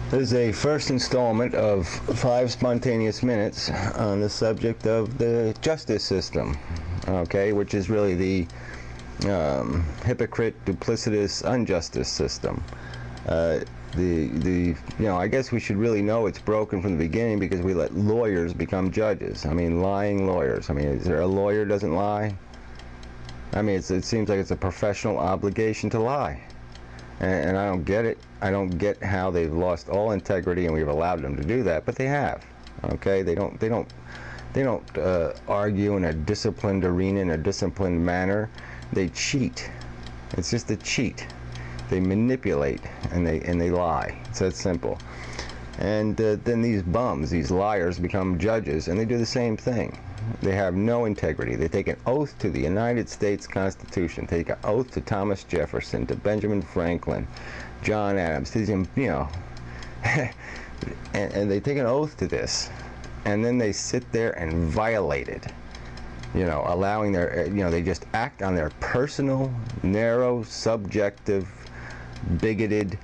This is a first installment of 5 spontaneous minutes on the subject of the justice system, okay, which is really the hypocrite, duplicitous, unjustice system. I guess we should really know it's broken from the beginning because we let lawyers become judges. I mean, lying lawyers. I mean, is there a lawyer who doesn't lie? I mean, it seems like it's a professional obligation to lie. And I don't get it. I don't get how they've lost all integrity, and we've allowed them to do that, but they have. Okay, they don't argue in a disciplined arena, in a disciplined manner. They cheat. It's just a cheat. They manipulate and they lie. It's that simple. And then these bums, these liars, become judges, and they do the same thing. They have no integrity. They take an oath to the United States Constitution, take an oath to Thomas Jefferson, to Benjamin Franklin, John Adams, to them, and they take an oath to this, and then they sit there and violate it. Allowing their, they just act on their personal, narrow, subjective, bigoted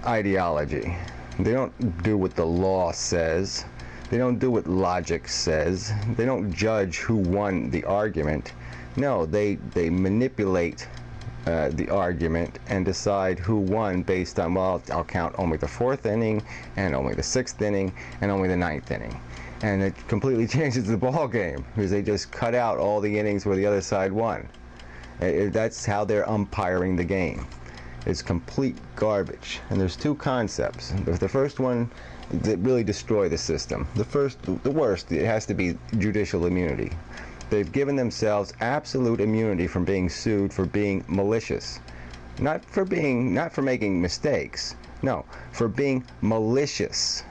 ideology. They don't do what the law says. They don't do what logic says. They don't judge who won the argument. No, they manipulate the argument and decide who won based on, well, I'll count only the 4th inning, and only the 6th inning, and only the 9th inning. And it completely changes the ball game because they just cut out all the innings where the other side won. That's how they're umpiring the game. It's complete garbage. And there's 2 concepts. The first one that really destroy the system. The worst, it has to be judicial immunity. They've given themselves absolute immunity from being sued for being malicious. Not for making mistakes. No, for being malicious.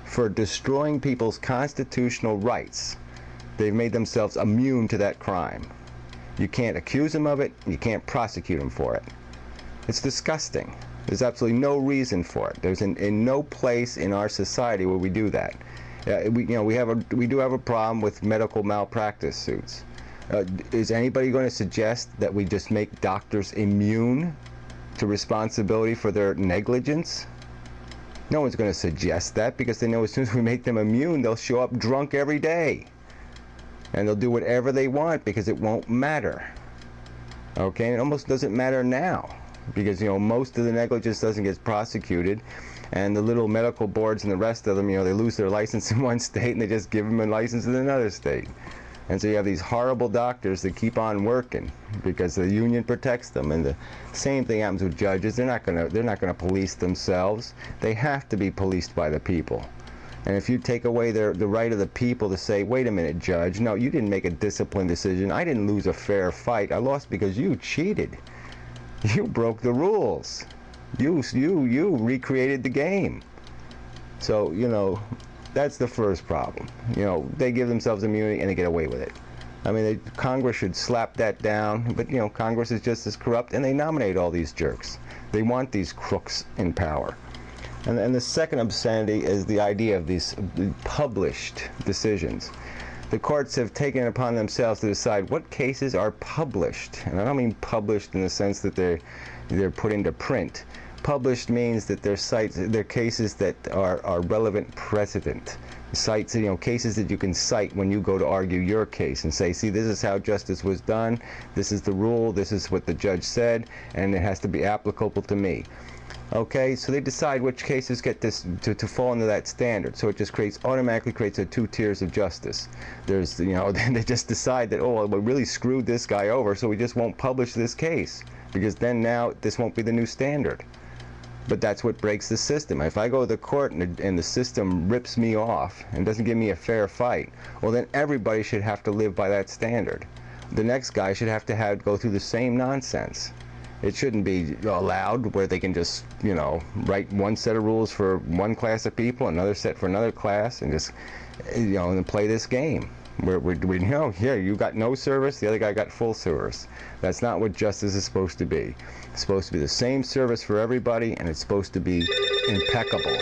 For destroying people's constitutional rights. They've made themselves immune to that crime. You can't accuse them of it, you can't prosecute them for it. It's disgusting. There's absolutely no reason for it. There's in no place in our society where we do that. We do have a problem with medical malpractice suits. Is anybody going to suggest that we just make doctors immune to responsibility for their negligence? No one's going to suggest that, because they know as soon as we make them immune, they'll show up drunk every day. And they'll do whatever they want because it won't matter. Okay, and it almost doesn't matter now. Because most of the negligence doesn't get prosecuted, and the little medical boards and the rest of them, they lose their license in one state and they just give them a license in another state. And so you have these horrible doctors that keep on working because the union protects them. And the same thing happens with judges. They're not gonna police themselves. They have to be policed by the people. And if you take away the right of the people to say, wait a minute, judge, no, you didn't make a disciplined decision. I didn't lose a fair fight. I lost because you cheated. You broke the rules. You recreated the game. So, that's the first problem. They give themselves immunity and they get away with it. I mean, Congress should slap that down, but, Congress is just as corrupt, and they nominate all these jerks. They want these crooks in power. And the second obscenity is the idea of these published decisions. The courts have taken it upon themselves to decide what cases are published. And I don't mean published in the sense that they're put into print. Published means that they're cases that are relevant precedent. Cites, cases that you can cite when you go to argue your case and say, see, this is how justice was done, this is the rule, this is what the judge said, and it has to be applicable to me. Okay, so they decide which cases get this to fall into that standard. So it just automatically creates 2 tiers of justice. There's, then they just decide that, oh, well, we really screwed this guy over, so we just won't publish this case, because then now this won't be the new standard. But that's what breaks the system. If I go to the court and the system rips me off and doesn't give me a fair fight, well, then everybody should have to live by that standard. The next guy should have to go through the same nonsense. It shouldn't be allowed where they can just, write one set of rules for one class of people, another set for another class, and just, and play this game. We know, here, you got no service, the other guy got full service. That's not what justice is supposed to be. It's supposed to be the same service for everybody, and it's supposed to be impeccable.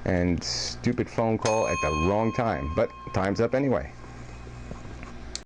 And stupid phone call at the wrong time. But time's up anyway.